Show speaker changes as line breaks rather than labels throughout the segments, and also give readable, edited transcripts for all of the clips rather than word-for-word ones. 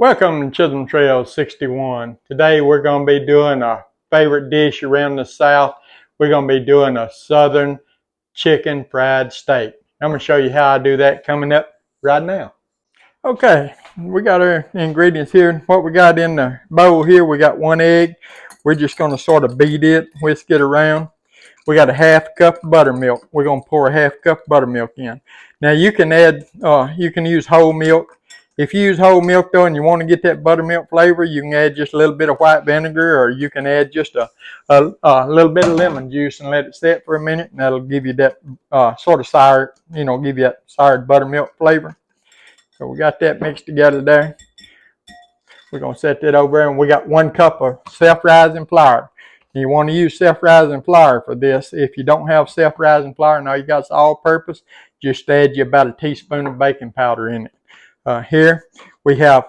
Welcome to Chisholm Trail 61. Today we're going to be doing a favorite dish around the South. We're going to be doing a Southern chicken fried steak. I'm going to show you how I do that coming up right now. Okay, we got our ingredients here. What we got in the bowl here, we got 1 egg. We're just going to sort of beat it, whisk it around. We got a half cup of buttermilk. We're going to pour a half cup of buttermilk in. Now you can add, you can use whole milk. If you use whole milk though and you want to get that buttermilk flavor, you can add just a little bit of white vinegar, or you can add just a little bit of lemon juice and let it set for a minute, and that'll give you that sort of sour, give you that soured buttermilk flavor. So we got that mixed together there. We're going to set that over there, and we got 1 cup of self-rising flour. You want to use self-rising flour for this. If you don't have self-rising flour and all you got is all-purpose, just add you about a teaspoon of baking powder in it. Here we have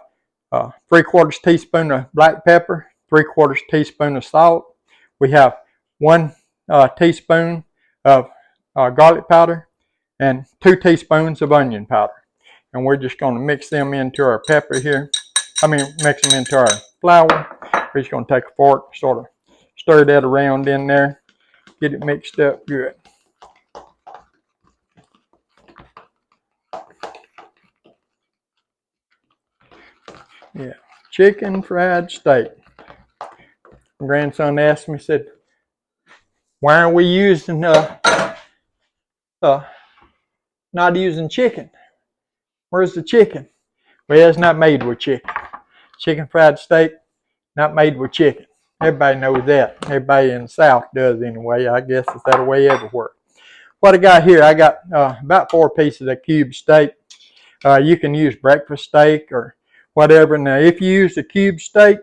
3/4 teaspoon of black pepper, 3/4 teaspoon of salt. We have 1 teaspoon of garlic powder and 2 teaspoons of onion powder. And we're just going to mix them into our pepper here. Mix them into our flour. We're just going to take a fork, sort of stir that around in there, get it mixed up good. Yeah, chicken fried steak. My grandson asked me, said, why are we using not using chicken? Where's the chicken? Well, it's not made with chicken. Chicken fried steak, not made with chicken. Everybody knows that. Everybody in the South does anyway. I guess it's that way everywhere. What I got here, I got about 4 pieces of cube steak. You can use breakfast steak or whatever. Now, if you use the cube steak,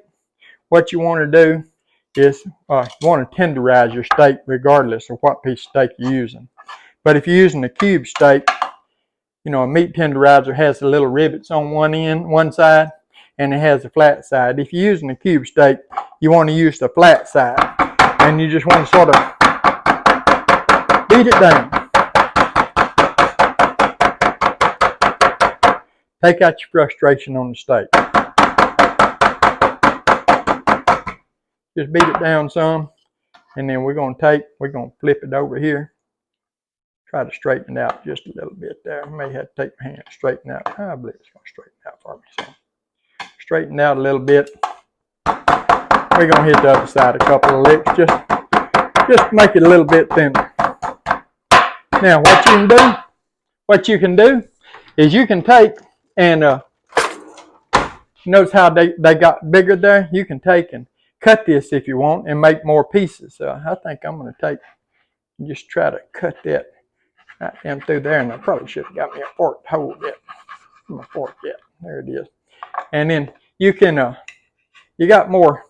what you want to do is you want to tenderize your steak regardless of what piece of steak you're using. But if you're using the cube steak, a meat tenderizer has the little rivets on one side, and it has a flat side. If you're using the cube steak, you want to use the flat side, and you just want to sort of beat it down. Take out your frustration on the steak. Just beat it down some, and then we're going to flip it over here. Try to straighten it out just a little bit there. I may have to take my hand and straighten out. I believe it's going to straighten out for me. So straighten out a little bit. We're going to hit the other side a couple of licks, just make it a little bit thinner. Now, what you can do is you can take and notice how they got bigger there. You can take and cut this if you want and make more pieces. So I think I'm going to take and just try to cut that right down through there. And I probably should have got me a fork to hold it. My fork, yeah, there it is. And then you can you got more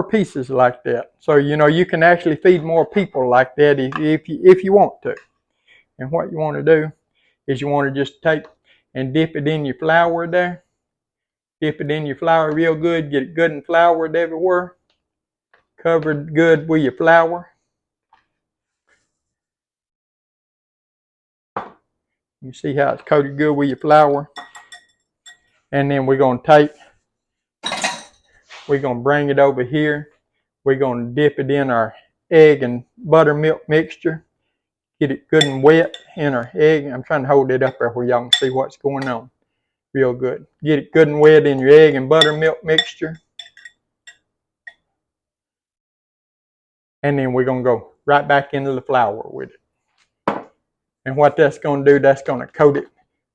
pieces like that. So you can actually feed more people like that if you want to. And what you want to do is you want to just take and dip it in your flour there. Dip it in your flour real good. Get it good and floured everywhere. Covered good with your flour. You see how it's coated good with your flour. And then we're going to bring it over here. We're going to dip it in our egg and buttermilk mixture. Get it good and wet in our egg. I'm trying to hold it up there where y'all can see what's going on. Real good. Get it good and wet in your egg and buttermilk mixture. And then we're going to go right back into the flour with it. And what that's going to do, that's going to coat it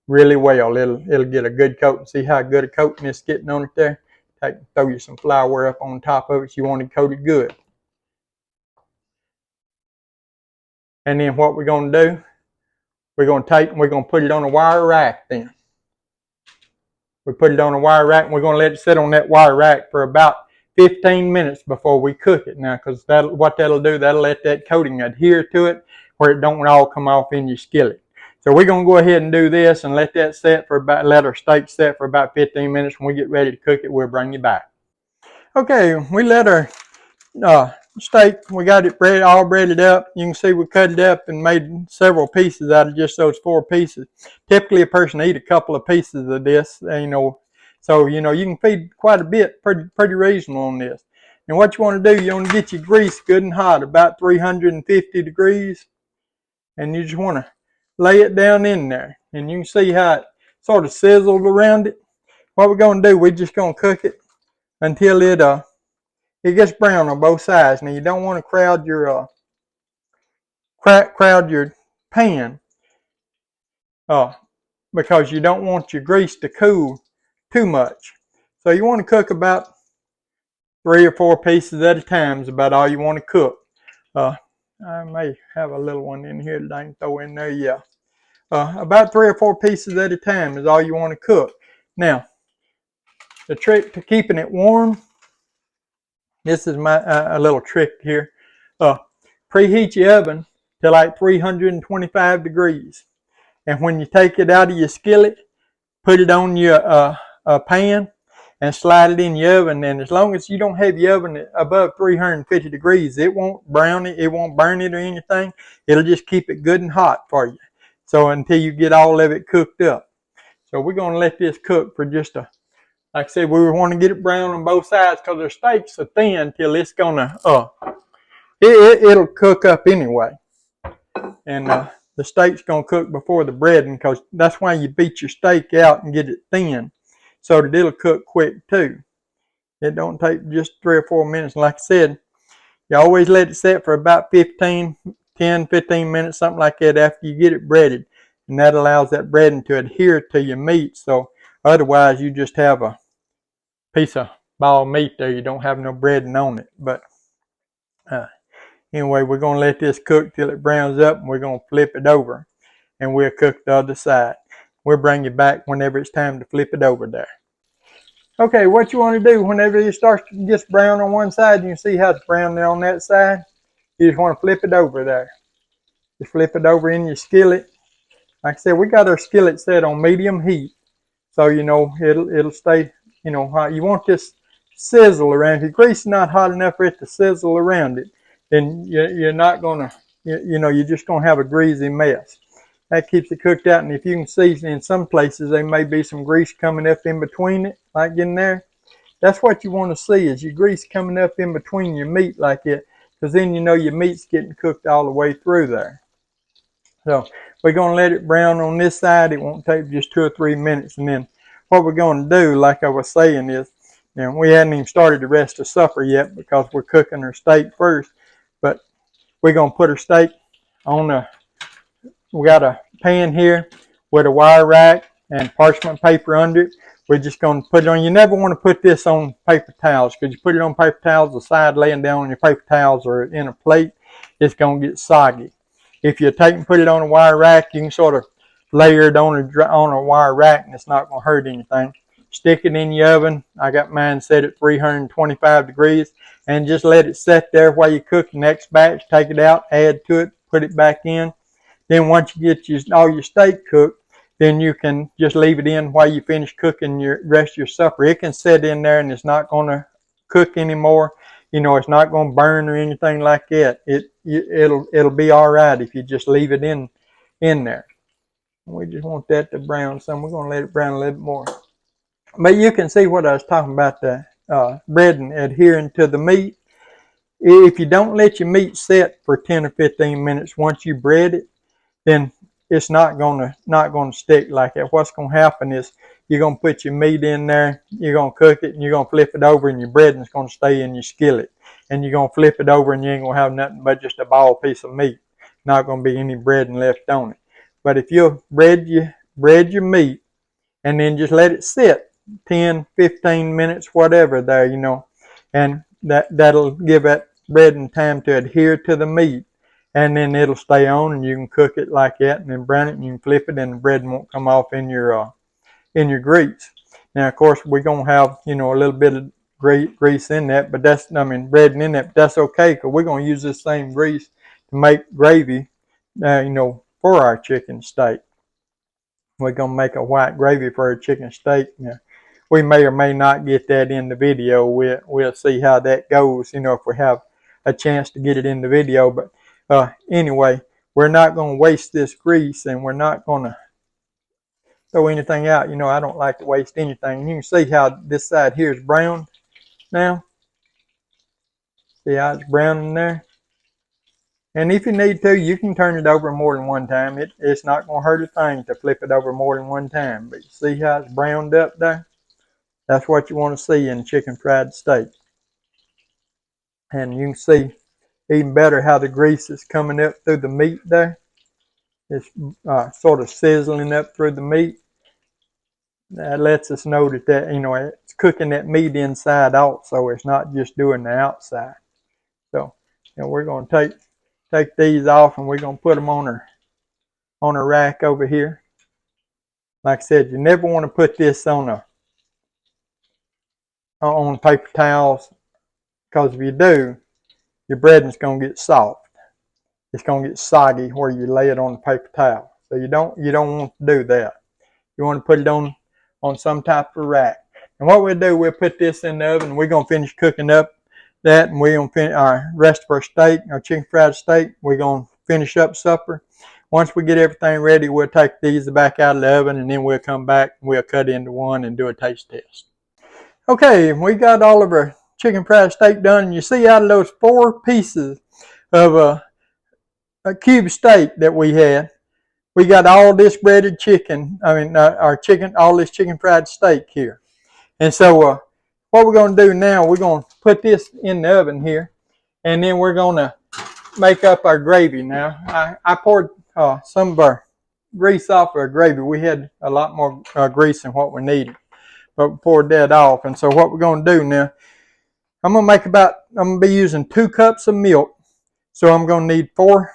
really well. It'll get a good coat. See how good a coating it's getting on it there? Throw you some flour up on top of it. You want it coated good. And then what we're going to do, we're going to take and we're going to put it on a wire rack then. We put it on a wire rack and we're going to let it sit on that wire rack for about 15 minutes before we cook it. Now, because what that'll do, that'll let that coating adhere to it where it don't all come off in your skillet. So we're going to go ahead and do this and let that set let our steak set for about 15 minutes. When we get ready to cook it, we'll bring you back. Okay, we let our steak, we got it all breaded up. You can see we cut it up and made several pieces out of just those 4 pieces. Typically a person eat a couple of pieces of this, so So, you know, you can feed quite a bit, pretty reasonable on this. And what you want to do, you want to get your grease good and hot, about 350 degrees. And you just want to lay it down in there. And you can see how it sort of sizzled around it. What we're going to do, we're just going to cook it until it gets brown on both sides. Now, you don't want to crowd your pan because you don't want your grease to cool too much. So you want to cook about 3 or 4 pieces at a time is about all you want to cook. I may have a little one in here that I can throw in there. Yeah. About 3 or 4 pieces at a time is all you want to cook. Now, the trick to keeping it warm, this is my a little trick here. Preheat your oven to like 325 degrees. And when you take it out of your skillet, put it on your pan and slide it in your oven. And as long as you don't have your oven above 350 degrees, it won't brown it, it won't burn it or anything. It'll just keep it good and hot for you. So until you get all of it cooked up. So we're going to let this cook for just like I said, we want to get it brown on both sides because the steaks are thin till it's going to, it'll cook up anyway. And the steak's going to cook before the breading because that's why you beat your steak out and get it thin so that it'll cook quick too. It don't take just 3 or 4 minutes. Like I said, you always let it set for about 10, 15 minutes, something like that after you get it breaded. And that allows that breading to adhere to your meat. So otherwise you just have a piece of ball meat there. You don't have no breading on it. But anyway, we're going to let this cook till it browns up, and we're going to flip it over, and we'll cook the other side. We'll bring you back whenever it's time to flip it over there. Okay, what you want to do whenever it starts to get brown on one side, you can see how it's brown there on that side. You just want to flip it over there. Just flip it over in your skillet. Like I said, we got our skillet set on medium heat, so you know it'll stay, you know, hot. You want this sizzle around. If your grease is not hot enough for it to sizzle around it, then you're not gonna, you know, you're just gonna have a greasy mess. That keeps it cooked out. And if you can see in some places there may be some grease coming up in between it, like in there. That's what you want to see, is your grease coming up in between your meat like it, because then you know your meat's getting cooked all the way through there. So we're going to let it brown on this side. It won't take just 2 or 3 minutes. And then what we're going to do, like I was saying, is, you know, we hadn't even started the rest of supper yet because we're cooking our steak first. But we're going to put our steak on we got a pan here with a wire rack and parchment paper under it. We're just going to put it on. You never want to put this on paper towels, because you put it on paper towels, the side laying down on your paper towels or in a plate, it's going to get soggy. If you take and put it on a wire rack, you can sort of layer it on a wire rack, and it's not going to hurt anything. Stick it in your oven. I got mine set at 325 degrees, and just let it set there while you cook the next batch. Take it out, add to it, put it back in. Then once you get all your steak cooked, then you can just leave it in while you finish cooking your rest of your supper. It can sit in there and it's not going to cook anymore. You know, it's not going to burn or anything like that. It'll be all right if you just leave it in there. We just want that to brown some. We're going to let it brown a little bit more. But you can see what I was talking about, the breading adhering to the meat. If you don't let your meat set for 10 or 15 minutes once you bread it, then it's not gonna stick like that. What's gonna happen is you're gonna put your meat in there, you're gonna cook it, and you're gonna flip it over, and your breading's gonna stay in your skillet. And you're gonna flip it over, and you ain't gonna have nothing but just a ball piece of meat. Not gonna be any breading left on it. But if you bread your meat and then just let it sit 10, 15 minutes, whatever there, you know, and that'll give that breading time to adhere to the meat. And then it'll stay on, and you can cook it like that, and then brown it, and you can flip it, and the bread won't come off in your grease. Now, of course, we're gonna have, you know, a little bit of grease in that, but breading in that. But that's okay, because we're gonna use this same grease to make gravy, you know, for our chicken steak. We're gonna make a white gravy for our chicken steak. Now, we may or may not get that in the video. We'll see how that goes. You know, if we have a chance to get it in the video, but. Anyway, we're not going to waste this grease, and we're not going to throw anything out. You know, I don't like to waste anything. And you can see how this side here is brown now. See how it's brown in there? And if you need to, you can turn it over more than one time. It's not going to hurt a thing to flip it over more than one time. But you see how it's browned up there? That's what you want to see in chicken fried steak. And you can see even better how the grease is coming up through the meat there. It's sort of sizzling up through the meat. That lets us know that, you know, it's cooking that meat inside also. It's not just doing the outside. So, you know, we're going to take these off, and we're going to put them on a rack over here. Like I said, you never want to put this on paper towels, because if you do, your breading's going to get soft. It's going to get soggy where you lay it on the paper towel. So you don't want to do that. You want to put it on some type of rack. And what we'll do, we'll put this in the oven. We're going to finish cooking up that, and we're going to finish our rest of our steak, our chicken fried steak. We're going to finish up supper. Once we get everything ready, we'll take these back out of the oven, and then we'll come back and we'll cut into one and do a taste test. Okay, we got all of our chicken fried steak done, and you see out of those 4 pieces of a cube steak that we had, we got all this breaded chicken, all this chicken fried steak here. And so what we're going to do now, we're going to put this in the oven here, and then we're going to make up our gravy now. I poured some of our grease off our gravy. We had a lot more grease than what we needed, but we poured that off. And so what we're going to do now, I'm going to be using 2 cups of milk. So I'm going to need 4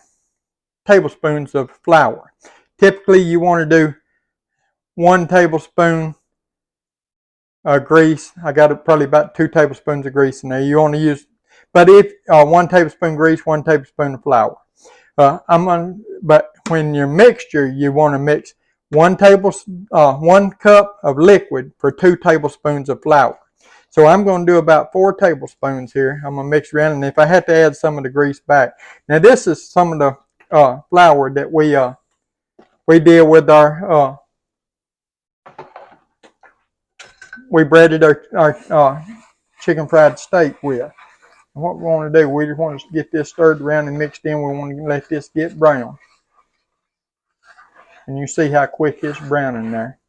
tablespoons of flour. Typically, you want to do 1 tablespoon of grease. I got probably about 2 tablespoons of grease in there. You want to use, but if 1 tablespoon grease, 1 tablespoon of flour. But when your mixture, you want to mix 1 cup of liquid for 2 tablespoons of flour. So I'm going to do about 4 tablespoons here. I'm going to mix around, and if I have to add some of the grease back. Now this is some of the flour that we did with our we breaded our chicken fried steak with. And what we want to do, we just want to get this stirred around and mixed in. We want to let this get brown. And you see how quick it's browning there.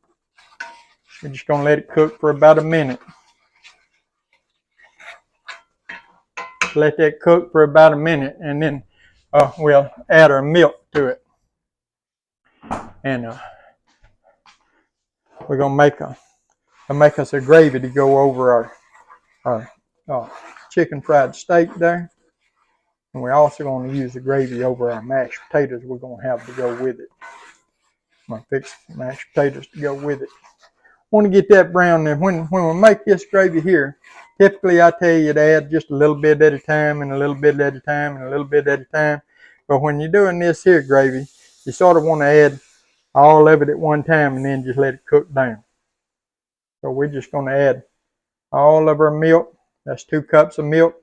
We're just going to let it cook for about a minute. Let that cook for about a minute, and then we'll add our milk to it. And we're going to make us a gravy to go over our chicken fried steak there. And we're also going to use the gravy over our mashed potatoes we're going to have to go with it. I'm going to fix mashed potatoes to go with it. Want to get that brown. And when we make this gravy here, typically I tell you to add just a little bit at a time, and a little bit at a time, and a little bit at a time. But when you're doing this here gravy, you sort of want to add all of it at one time and then just let it cook down. So we're just going to add all of our milk. That's 2 cups of milk,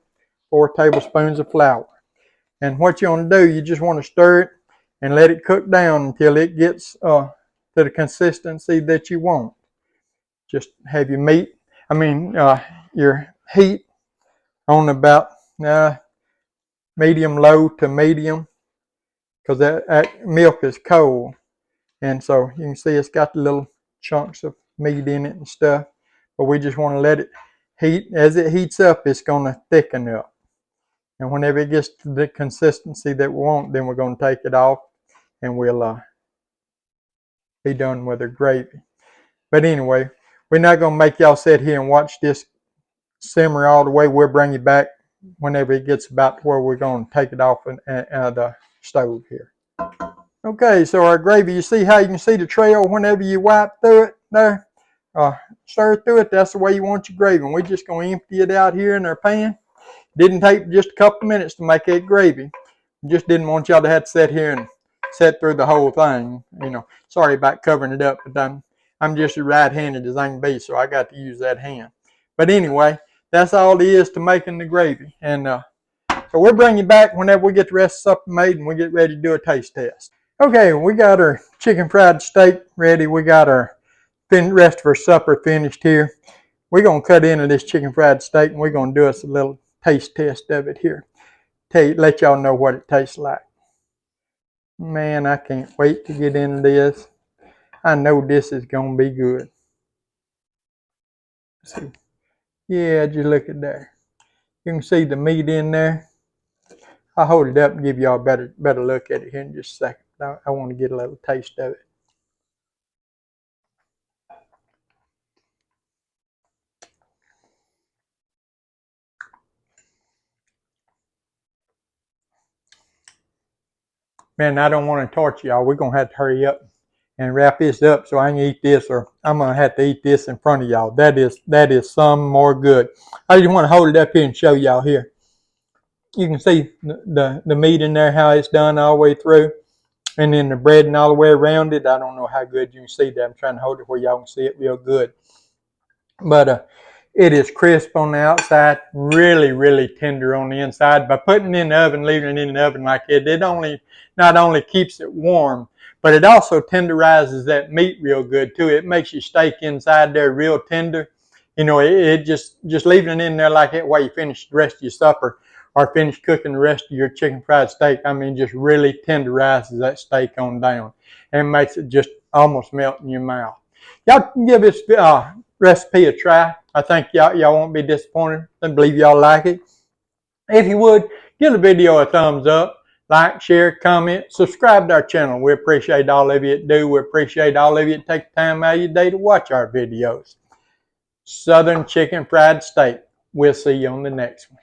4 tablespoons of flour. And what you want to do, you just want to stir it and let it cook down until it gets to the consistency that you want. Just have your your heat on about medium low to medium, because that milk is cold. And so you can see it's got the little chunks of meat in it and stuff. But we just want to let it heat. As it heats up, it's going to thicken up. And whenever it gets to the consistency that we want, then we're going to take it off, and we'll be done with our gravy. But anyway, we're not going to make y'all sit here and watch this simmer all the way. We'll bring you back whenever it gets about to where we're going to take it off the stove here. Okay, so our gravy, you see how you can see the trail whenever you wipe through it there? Stir through it, that's the way you want your gravy. And we're just going to empty it out here in our pan. Didn't take just a couple minutes to make that gravy. Just didn't want y'all to have to sit here and sit through the whole thing. You know, sorry about covering it up, but I'm just as right-handed as I can be, so I got to use that hand. But anyway, that's all there is to making the gravy. And so we'll bring you back whenever we get the rest of the supper made and we get ready to do a taste test. Okay, we got our chicken fried steak ready. We got our rest of our supper finished here. We're going to cut into this chicken fried steak and we're going to do us a little taste test of it here. Let y'all know what it tastes like. Man, I can't wait to get into this. I know this is going to be good. Let's see. Yeah, just look at there. You can see the meat in there. I'll hold it up and give y'all a better look at it here in just a second. I want to get a little taste of it. Man, I don't want to torture y'all. We're going to have to hurry up and wrap this up so I can eat this, or I'm going to have to eat this in front of y'all. That is some more good. I just want to hold it up here and show y'all here. You can see the meat in there, how it's done all the way through. And then the bread and all the way around it. I don't know how good you can see that. I'm trying to hold it where y'all can see it real good. But it is crisp on the outside, really, really tender on the inside. By putting it in the oven, leaving it in the oven like it not only keeps it warm, but it also tenderizes that meat real good too. It makes your steak inside there real tender. You know, it just leaving it in there like that while you finish the rest of your supper or finish cooking the rest of your chicken fried steak. I mean, just really tenderizes that steak on down and makes it just almost melt in your mouth. Y'all can give this recipe a try. I think y'all won't be disappointed. I believe y'all like it. If you would, give the video a thumbs up. Like, share, comment, subscribe to our channel. We appreciate all of you that do. We appreciate all of you that take the time out of your day to watch our videos. Southern chicken fried steak. We'll see you on the next one.